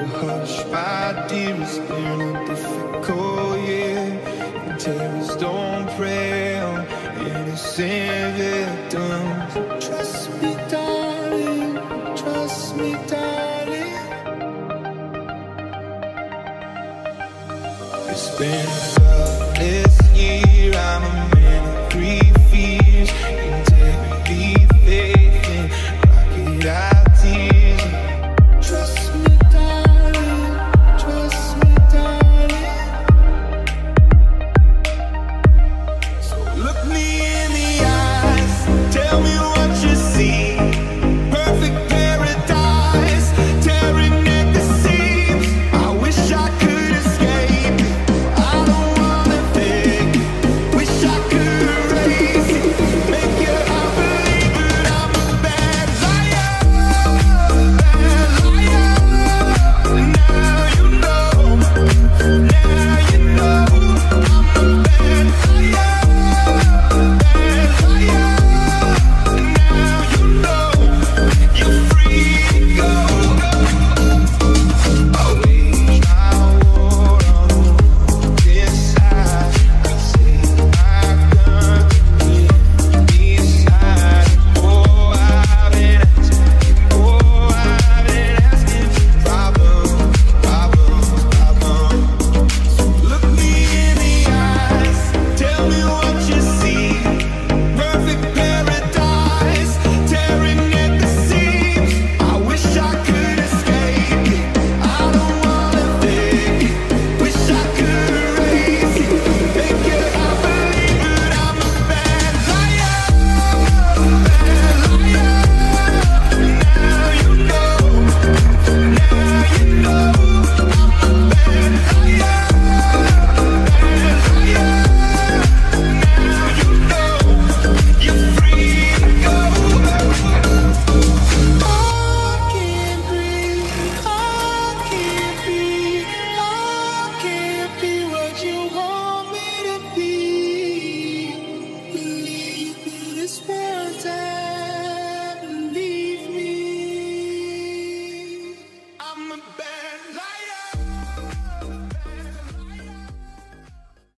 Hush, my dear, it's been a difficult year. And terrorists don't prey on innocent victims. Trust me, darling, trust me, darling. It's been a tough year, I'm a man of three fears. Integrity, faith, and crocodile tears. Trust me, darling, trust me, darling. So look me in the eyes, tell me what you see. Perfect paradise, tearing at the seams. I wish I could escape. I don't wanna think, wish I could erase it. Make you out believe, but I'm a bad liar, bad liar. Now you know, now you know I'm a bad liar, bad liar. Now you know you're free to go. I wage my war on this side. I say my gun to get me aside. Oh, I've been asking for problems, problems, problems. So look me in the eyes, tell me what you see. Perfect paradise, tearing at the seams. I wish I could escape it. I don't wanna think, wish I could erase it. Make you out believe, but I'm a bad liar, bad liar. Now you know, now you know I'm a bad liar, bad liar. Now you know you're free to go. I can't breathe, I can't be, I can't be what you want me to be. Believe me, this way.